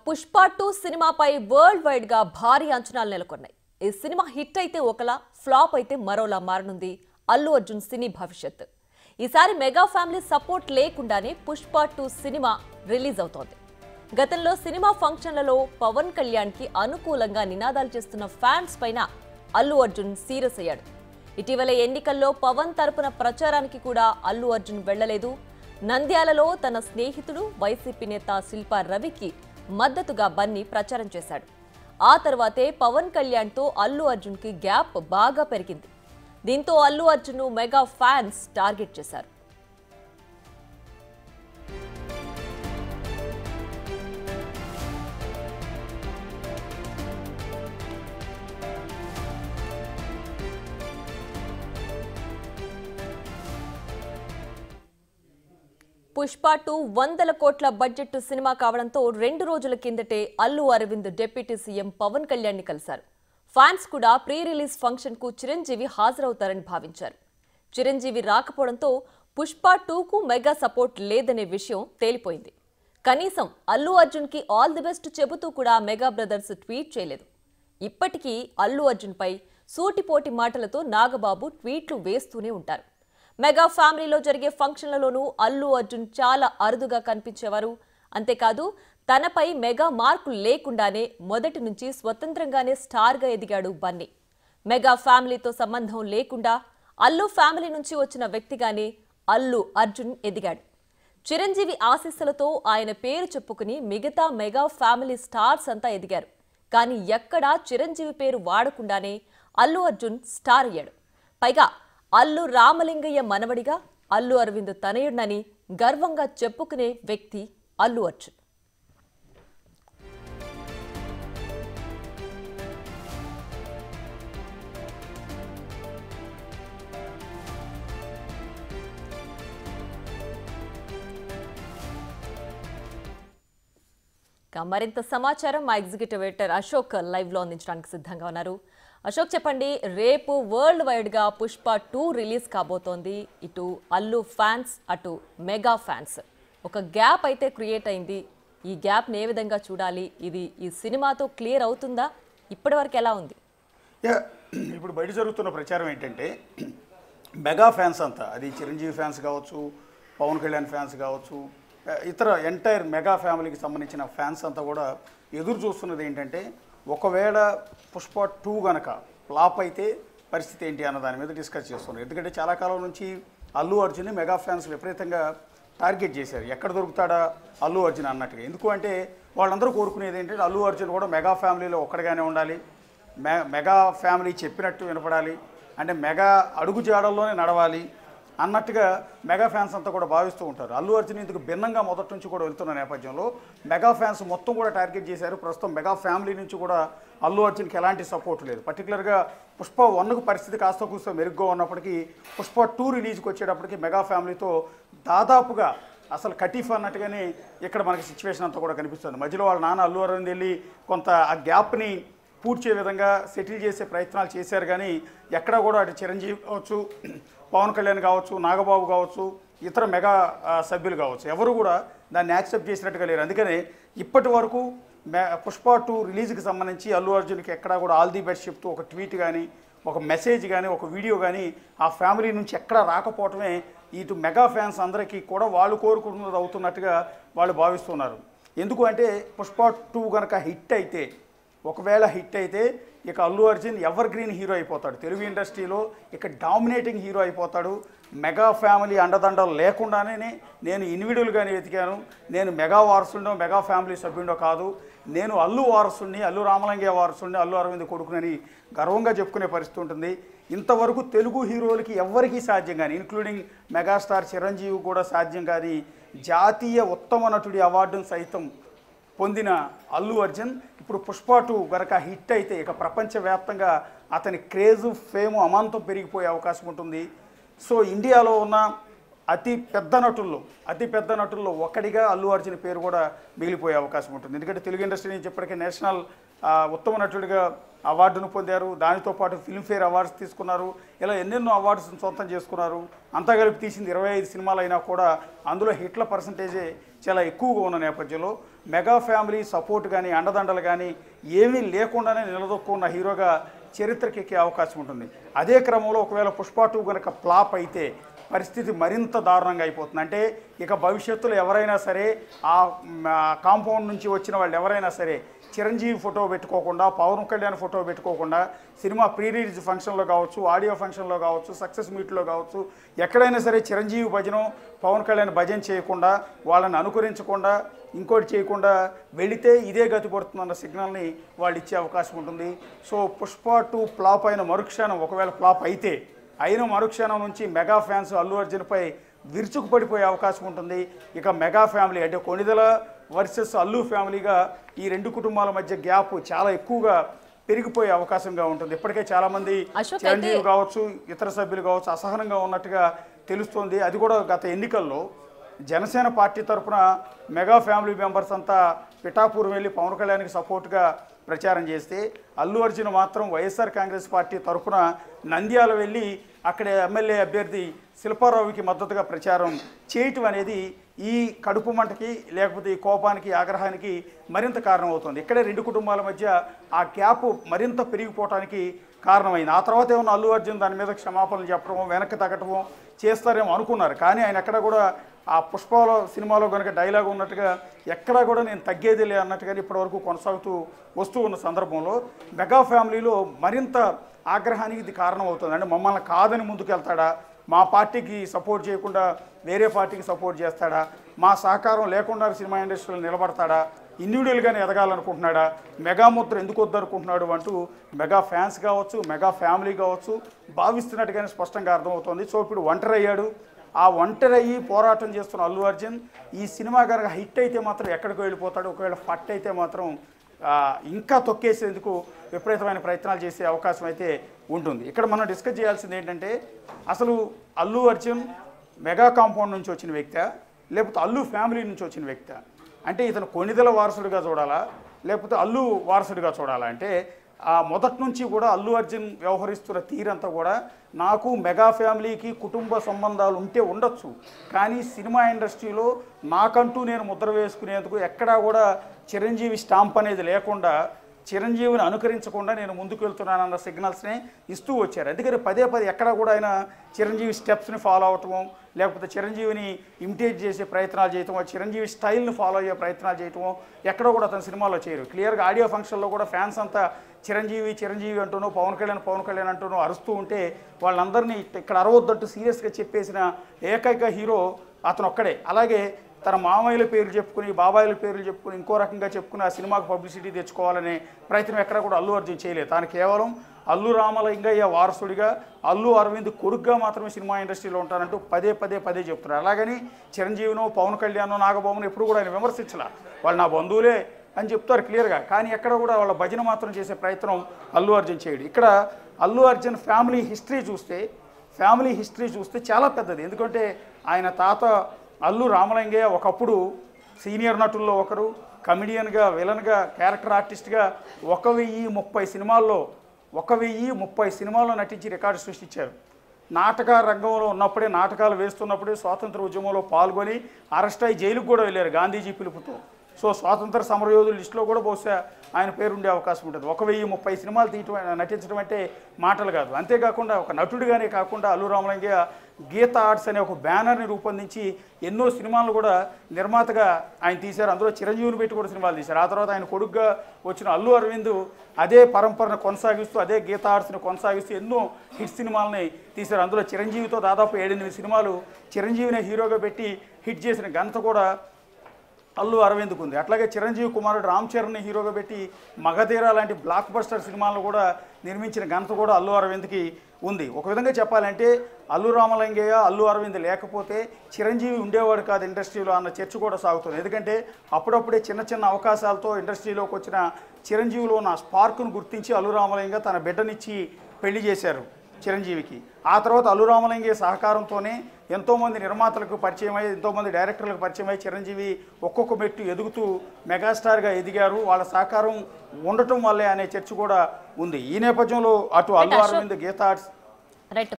పుష్ప 2 సినిమాపై world wide గా భారీ అంచనాలు నెలకొన్నాయి. ఈ సినిమా హిట్ అయితే ఒకలా, ఫ్లాప్ అయితే మరోలా మారనుంది అల్లు అర్జున్ సినీ భవిష్యత్. ఈసారి మెగా ఫ్యామిలీ సపోర్ట్ లేకుండానే పుష్ప 2 సినిమా రిలీజ్ అవుతోంది. గతంలో సినిమా ఫంక్షన్లలో పవన్ కళ్యాణ్ కి అనుకూలంగా నినాదాలు చేస్తున్న ఫ్యాన్స్ పైన అల్లు అర్జున్ సీరియస్ అయ్యాడు. ఇటీవల ఎన్నికల్లో పవన్ తరపున ప్రచారానికి కూడా అల్లు అర్జున్ వెళ్లలేదు. నంద్యాలలో తన స్నేహితుడు వైసీపీ నేత శిల్పా రవికి మద్దతుగా బన్నీ ప్రచారం చేశాడు. ఆ తర్వాతే పవన్ కళ్యాణ్ తో అల్లు అర్జున్ కి గ్యాప్ బాగా పెరిగింది. దీంతో Allu Arjun mega fans target చేశారు. పుష్ప 2 100 కోట్ల బడ్జెట్ సినిమా కావడంతో 2 రోజుల కిందటే అల్లు అరవింద్ డిప్యూటీ సీఎం పవన్ కళ్యాణ్ ని కలిశారు. ఫ్యాన్స్ కూడా ప్రీ రిలీజ్ ఫంక్షన్ కు చిరంజీవి హాజరవుతారని భావించారు. చిరంజీవి రాకపోవడంతో పుష్ప 2 కు మెగా సపోర్ట్ లేదనే విషయం తేలిపోయింది. కనీసం అల్లు అర్జున్ కి ఆల్ ది బెస్ట్ చెబుతూ కూడా మెగా బ్రదర్స్ ట్వీట్ చేయలేదు. ఇప్పటికీ అల్లు అర్జున్ పై సూటిపోటి మాటలతో నాగబాబు ట్వీట్లు వేస్తూనే ఉంటారు. మెగా ఫ్యామిలీలో జరిగే ఫంక్షన్లలోనూ అల్లు అర్జున్ చాలా అరుదుగా కనిపించేవారు. అంతేకాదు తనపై మెగా మార్కులు లేకుండానే మొదటి నుంచి స్వతంత్రంగానే స్టార్గా ఎదిగాడు బన్నీ. మెగా ఫ్యామిలీతో సంబంధం లేకుండా అల్లు ఫ్యామిలీ నుంచి వచ్చిన వ్యక్తిగానే అల్లు అర్జున్ ఎదిగాడు. చిరంజీవి ఆశీస్సులతో ఆయన పేరు చెప్పుకుని మిగతా మెగా ఫ్యామిలీ స్టార్స్ అంతా ఎదిగారు. కానీ ఎక్కడా చిరంజీవి పేరు వాడకుండానే అల్లు అర్జున్ స్టార్ అయ్యాడు. పైగా అల్లు రామలింగయ్య మనవడిగా అల్లు అరవింద్ తనయుడినని గర్వంగా చెప్పుకునే వ్యక్తి అల్లు అర్జున్. మరింత సమాచారం మా ఎగ్జిక్యూటివ్ ఎడిటర్ అశోక్ లైవ్ లో అందించడానికి సిద్ధంగా ఉన్నారు. అశోక్, చెప్పండి, రేపు వరల్డ్ వైడ్ గా పుష్ప 2 రిలీజ్ కాబోతోంది. ఇటు అల్లు ఫ్యాన్స్, అటు మెగా ఫ్యాన్స్, ఒక గ్యాప్ అయితే క్రియేట్ అయింది. ఈ గ్యాప్ ని ఏ విధంగా చూడాలి? ఇది ఈ సినిమాతో క్లియర్ అవుతుందా? ఇప్పటి వరకు ఎలా ఉంది? ఇప్పుడు బయట జరుగుతున్న ప్రచారం ఏంటంటే మెగా ఫ్యాన్స్ అంతా, అది చిరంజీవి ఫ్యాన్స్ కావచ్చు, పవన్ కళ్యాణ్ ఫ్యాన్స్ కావచ్చు, ఇతర ఎంటైర్ మెగా ఫ్యామిలీకి సంబంధించిన ఫ్యాన్స్ అంతా కూడా ఎదురు చూస్తున్నది ఏంటంటే, ఒకవేళ పుష్ప 2 గనక ఫ్లాప్ అయితే పరిస్థితి ఏంటి అన్న దాని మీద డిస్కస్ చేస్తున్నారు. ఎందుకంటే చాలా కాలం నుంచి అల్లు అర్జున్ని మెగా ఫ్యాన్స్ విపరీతంగా టార్గెట్ చేశారు. ఎక్కడ దొరుకుతాడా అల్లు అర్జున్ అన్నట్టుగా. ఎందుకు అంటే వాళ్ళందరూ కోరుకునేది ఏంటంటే అల్లు అర్జున్ కూడా మెగా ఫ్యామిలీలో ఒక్కడిగానే ఉండాలి, మెగా ఫ్యామిలీ చెప్పినట్టు వినపడాలి, అంటే మెగా అడుగు జాడల్లోనే నడవాలి అన్నట్టుగా మెగా ఫ్యాన్స్ అంతా కూడా భావిస్తూ ఉంటారు. అల్లు అర్జున్ ఇందుకు భిన్నంగా మొదటి నుంచి కూడా వెళ్తున్న నేపథ్యంలో మెగా ఫ్యాన్స్ మొత్తం కూడా టార్గెట్ చేశారు. ప్రస్తుతం మెగా ఫ్యామిలీ నుంచి కూడా అల్లు అర్జున్కి ఎలాంటి సపోర్ట్ లేదు. పర్టికులర్గా పుష్ప 1కు పరిస్థితి కాస్త కూస్తో మెరుగ్గా ఉన్నప్పటికీ పుష్ప 2 రిలీజ్కి వచ్చేటప్పటికి మెగా ఫ్యామిలీతో దాదాపుగా అసలు కటీఫ్ అన్నట్టుగానే ఇక్కడ మనకి సిచ్యువేషన్ అంతా కూడా కనిపిస్తుంది. మధ్యలో వాళ్ళ నాన్న అల్లు అరవింద్ వెళ్ళి కొంత ఆ గ్యాప్ని పూడ్చే విధంగా సెటిల్ చేసే ప్రయత్నాలు చేశారు. కానీ ఎక్కడా కూడా అటు చిరంజీవి కావచ్చు, పవన్ కళ్యాణ్ కావచ్చు, నాగబాబు కావచ్చు, ఇతర మెగా సభ్యులు కావచ్చు, ఎవరు కూడా దాన్ని యాక్సెప్ట్ చేసినట్టుగా లేరు. అందుకనే ఇప్పటి వరకు పుష్ప 2 రిలీజ్కి సంబంధించి అల్లు అర్జున్కి ఎక్కడా కూడా ఆల్ ది బెస్ట్ చెప్తూ ఒక ట్వీట్ కానీ, ఒక మెసేజ్ కానీ, ఒక వీడియో కానీ ఆ ఫ్యామిలీ నుంచి ఎక్కడా రాకపోవటమే ఇటు మెగా ఫ్యాన్స్ అందరికీ కూడా వాళ్ళు కోరుకుంటున్నది అవుతున్నట్టుగా వాళ్ళు భావిస్తున్నారు. ఎందుకు అంటే పుష్ప 2 కనుక హిట్ అయితే, ఒకవేళ హిట్ అయితే ఇక Allu Arjun ever green hero అయిపోతాడు. తెలుగు ఇండస్ట్రీలో ఇక డామినేటింగ్ హీరో అయిపోతాడు. మెగా ఫ్యామిలీ అండదండలు లేకుండానే నేను ఇండివిజువల్గానే వెతికాను, నేను మెగా వారసుడినో మెగా ఫ్యామిలీ సభ్యుడో కాదు, నేను అల్లు వారసుడిని, అల్లు రామలింగయ్య వారసుడిని, అల్లు అరవింద్ కొడుకునని గర్వంగా చెప్పుకునే పరిస్థితి ఉంటుంది. ఇంతవరకు తెలుగు హీరోలకి ఎవరికీ సాధ్యం కానీ, ఇంక్లూడింగ్ మెగాస్టార్ చిరంజీవి కూడా సాధ్యం కాని జాతీయ ఉత్తమ నటుడి అవార్డును సైతం పొందిన అల్లు అర్జున్ ఇప్పుడు పుష్ప 2 గనక హిట్ అయితే ఇక ప్రపంచవ్యాప్తంగా అతని క్రేజు, ఫేము అమాంతం పెరిగిపోయే అవకాశం ఉంటుంది. సో ఇండియాలో ఉన్న అతి పెద్ద నటుల్లో ఒకటిగా అల్లు అర్జున్ పేరు కూడా మిగిలిపోయే అవకాశం ఉంటుంది. ఎందుకంటే తెలుగు ఇండస్ట్రీ నుంచి ఇప్పటికే నేషనల్ ఉత్తమ నటుడిగా అవార్డును పొందారు. దానితో పాటు ఫిల్మ్ఫేర్ అవార్డ్స్ తీసుకున్నారు. ఇలా ఎన్నెన్నో అవార్డ్స్ సొంతం చేసుకున్నారు. అంతా కలిపి తీసింది 25 సినిమాలు అయినా కూడా అందులో హిట్ల పర్సంటేజే చాలా ఎక్కువగా ఉన్న నేపథ్యంలో మెగా ఫ్యామిలీ సపోర్ట్ కానీ అండదండలు కానీ ఏమీ లేకుండానే నిలదొక్కున్న హీరోగా చరిత్రకెక్కే అవకాశం ఉంటుంది. అదే క్రమంలో ఒకవేళ పుష్ప 2 కనుక ఫ్లాప్ అయితే పరిస్థితి మరింత దారుణంగా అయిపోతుంది. అంటే ఇక భవిష్యత్తులో ఎవరైనా సరే ఆ కాంపౌండ్ నుంచి వచ్చిన వాళ్ళు ఎవరైనా సరే చిరంజీవి ఫోటో పెట్టుకోకుండా, పవన్ కళ్యాణ్ ఫోటో పెట్టుకోకుండా సినిమా ప్రీ రిలీజ్ ఫంక్షన్లో కావచ్చు, ఆడియో ఫంక్షన్లో కావచ్చు, సక్సెస్ మీట్లో కావచ్చు, ఎక్కడైనా సరే చిరంజీవి భజన, పవన్ కళ్యాణ్ భజన చేయకుండా, వాళ్ళని అనుకరించకుండా, ఇంకోటి చేయకుండా వెళితే ఇదే గతి పడుతుందన్న సిగ్నల్ని వాళ్ళు ఇచ్చే అవకాశం ఉంటుంది. సో పుష్ప 2 ఫ్లాప్ అయిన మరుక్షణం, ఒకవేళ ఫ్లాప్ అయితే అయిన మరుక్షణం నుంచి మెగా ఫ్యాన్స్ అల్లు అర్జున్పై విరుచుకుపడిపోయే అవకాశం ఉంటుంది. ఇక మెగా ఫ్యామిలీ అంటే కొణిదెల వర్సెస్ అల్లు ఫ్యామిలీగా ఈ రెండు కుటుంబాల మధ్య గ్యాప్ చాలా ఎక్కువగా పెరిగిపోయే అవకాశంగా ఉంటుంది. ఇప్పటికే చాలామంది చిరంజీవి కావచ్చు, ఇతర సభ్యులు కావచ్చు అసహనంగా ఉన్నట్టుగా తెలుస్తోంది. అది కూడా గత ఎన్నికల్లో జనసేన పార్టీ తరఫున మెగా ఫ్యామిలీ మెంబర్స్ అంతా పిఠాపురం వెళ్ళి పవన్ కళ్యాణ్కి సపోర్ట్గా ప్రచారం చేస్తే, అల్లు అర్జున్ మాత్రం వైఎస్ఆర్ కాంగ్రెస్ పార్టీ తరఫున నంద్యాల వెళ్ళి అక్కడ ఎమ్మెల్యే అభ్యర్థి శిల్పారావుకి మద్దతుగా ప్రచారం చేయటం అనేది ఈ కడుపు మంటకి, లేకపోతే ఈ కోపానికి, ఆగ్రహానికి మరింత కారణమవుతుంది. ఇక్కడే రెండు కుటుంబాల మధ్య ఆ గ్యాప్ మరింత పెరిగిపోవడానికి కారణమైంది. ఆ తర్వాత ఏమన్నా అల్లు అర్జున్ దాని మీద క్షమాపణలు చెప్పడమో, వెనక్కి తగ్గటమో చేస్తారేమో అనుకున్నారు. కానీ ఆయన ఎక్కడ కూడా ఆ పుష్పలో సినిమాలో కనుక డైలాగ్ ఉన్నట్టుగా ఎక్కడా కూడా నేను తగ్గేదిలే అన్నట్టుగా ఇప్పటివరకు కొనసాగుతూ వస్తూ ఉన్న సందర్భంలో మెగా ఫ్యామిలీలో మరింత ఆగ్రహానికి ఇది కారణమవుతుంది. అంటే మమ్మల్ని కాదని ముందుకెళ్తాడా, మా పార్టీకి సపోర్ట్ చేయకుండా వేరే పార్టీకి సపోర్ట్ చేస్తాడా, మా సహకారం లేకుండా సినిమా ఇండస్ట్రీలో నిలబడతాడా, ఇండివిజువల్గానే ఎదగాలనుకుంటున్నాడా, మెగా ముద్ర ఎందుకు వద్దనుకుంటున్నాడు అంటూ మెగా ఫ్యాన్స్ కావచ్చు, మెగా ఫ్యామిలీ కావచ్చు భావిస్తున్నట్టుగానే స్పష్టంగా అర్థమవుతుంది. సో ఇప్పుడు ఒంటరి అయ్యాడు. ఆ ఒంటరి అయ్యి పోరాటం చేస్తున్న అల్లు అర్జున్ ఈ సినిమా కనుక హిట్ అయితే మాత్రం ఎక్కడికి వెళ్ళిపోతాడు, ఒకవేళ ఫట్ అయితే మాత్రం ఇంకా తొక్కేసేందుకు విపరీతమైన ప్రయత్నాలు చేసే అవకాశం అయితే ఉంటుంది. ఇక్కడ మనం డిస్కస్ చేయాల్సింది ఏంటంటే, అసలు అల్లు అర్జున్ మెగా కాంపౌండ్ నుంచి వచ్చిన వ్యక్తి, లేకపోతే అల్లు ఫ్యామిలీ నుంచి వచ్చిన వ్యక్తి, అంటే ఇతను కొణిదెల వారసుడిగా చూడాలా, లేకపోతే అల్లు వారసుడిగా చూడాలా అంటే మొదటి నుంచి కూడా అల్లు అర్జున్ వ్యవహరిస్తున్న తీరంతా కూడా నాకు మెగా ఫ్యామిలీకి కుటుంబ సంబంధాలు ఉంటే ఉండొచ్చు, కానీ సినిమా ఇండస్ట్రీలో నాకంటూ నేను ముద్ర వేసుకునేందుకు ఎక్కడా కూడా చిరంజీవి స్టాంప్ అనేది లేకుండా, చిరంజీవిని అనుకరించకుండా నేను ముందుకు వెళ్తున్నానన్న సిగ్నల్స్నే ఇస్తూ వచ్చారు. అందుకని పదే పదే ఎక్కడా కూడా ఆయన చిరంజీవి స్టెప్స్ని ఫాలో అవటము, లేకపోతే చిరంజీవిని ఇమిటేట్ చేసే ప్రయత్నాలు చేయటం, చిరంజీవి స్టైల్ని ఫాలో అయ్యే ప్రయత్నాలు చేయటం ఎక్కడో కూడా అతని సినిమాలో చేయరు. క్లియర్గా ఆడియో ఫంక్షన్లో కూడా ఫ్యాన్స్ అంతా చిరంజీవి చిరంజీవి అంటూనో, పవన్ కళ్యాణ్ అంటూనో అరుస్తూ ఉంటే వాళ్ళందరినీ ఇక్కడ అరవద్దంటూ సీరియస్గా చెప్పేసిన ఏకైక హీరో అతను ఒక్కడే. అలాగే తన మామయ్యల పేర్లు చెప్పుకుని, బాబాయిల పేర్లు చెప్పుకుని, ఇంకో రకంగా చెప్పుకుని ఆ సినిమాకు పబ్లిసిటీ తెచ్చుకోవాలనే ప్రయత్నం ఎక్కడ కూడా అల్లు అర్జున్ చేయలేదు. తాను కేవలం అల్లు రామలింగయ్య వారసుడిగా, అల్లు అరవింద్ కొడుకుగా మాత్రమే సినిమా ఇండస్ట్రీలో ఉంటానంటూ పదే చెప్తున్నారు. అలాగని చిరంజీవినో, పవన్ కళ్యాణ్, నాగబాబును ఎప్పుడు కూడా ఆయన విమర్శించలా. వాళ్ళు నా బంధువులే అని చెప్తారు క్లియర్గా, కానీ ఎక్కడ కూడా వాళ్ళ భజన మాత్రం చేసే ప్రయత్నం అల్లు అర్జున్ చేయడు. ఇక్కడ అల్లు అర్జున్ ఫ్యామిలీ హిస్టరీ చూస్తే చాలా పెద్దది. ఎందుకంటే ఆయన తాత అల్లు రామలింగయ్య ఒకప్పుడు సీనియర్ నటుల్లో ఒకరు, కమెడియన్గా, విలన్గా, క్యారెక్టర్ ఆర్టిస్ట్గా 1030 సినిమాల్లో నటించి రికార్డు సృష్టించారు. నాటక రంగంలో ఉన్నప్పుడే, నాటకాలు వేస్తున్నప్పుడే స్వాతంత్ర ఉద్యమంలో పాల్గొని అరెస్ట్ అయ్యి జైలుకు కూడా వెళ్ళారు గాంధీజీ పిలుపుతో. సో స్వాతంత్ర సమరయోధుల లిస్టులో కూడా బహుశా ఆయన పేరు ఉండే అవకాశం ఉంటుంది. 1030 సినిమాలు నటించడం అంటే మాటలు కాదు. అంతేకాకుండా ఒక నటుడిగానే కాకుండా అల్లు రామలింగయ్య గీత ఆర్ట్స్ అనే ఒక బ్యానర్ని రూపొందించి ఎన్నో సినిమాలు కూడా నిర్మాతగా ఆయన తీశారు. అందులో చిరంజీవిని పెట్టి కూడా సినిమాలు తీశారు. ఆ తర్వాత ఆయన కొడుకుగా వచ్చిన అల్లు అరవింద్ అదే పరంపరను కొనసాగిస్తూ, అదే గీత ఆర్ట్స్ని కొనసాగిస్తూ ఎన్నో హిట్ సినిమాలని తీశారు. అందులో చిరంజీవితో దాదాపు 7-8 సినిమాలు చిరంజీవిని హీరోగా పెట్టి హిట్ చేసిన ఘనత కూడా అల్లు అరవింద్కు ఉంది. అట్లాగే చిరంజీవి కుమారుడు రామ్ చరణ్ని హీరోగా పెట్టి మగధీర లాంటి బ్లాక్ బస్టర్ సినిమాలను కూడా నిర్మించిన ఘనత కూడా అల్లు అరవింద్కి ఉంది. ఒక విధంగా చెప్పాలంటే అల్లు రామలింగయ్య, అల్లు అరవింద్ లేకపోతే చిరంజీవి ఉండేవాడు కాదు ఇండస్ట్రీలో అన్న చర్చ కూడా సాగుతుంది. ఎందుకంటే అప్పుడప్పుడే చిన్న అవకాశాలతో ఇండస్ట్రీలోకి వచ్చిన చిరంజీవిలో ఉన్న స్పార్క్ను గుర్తించి అల్లు రామలింగయ్య తన బిడ్డనిచ్చి పెళ్లి చేశారు చిరంజీవికి. ఆ తర్వాత అల్లు రామలింగయ్య సహకారంతోనే ఎంతోమంది నిర్మాతలకు పరిచయం అయ్యి, ఎంతోమంది డైరెక్టర్లకు పరిచయం అయ్యి చిరంజీవి ఒక్కొక్క మెట్టు ఎదుగుతూ మెగాస్టార్గా ఎదిగారు. వాళ్ళ సహకారం ఉండటం వల్లే అనే చర్చ కూడా ఉంది. ఈ నేపథ్యంలో అటు అల్లు అరవింద్, గీతా ఆర్ట్స్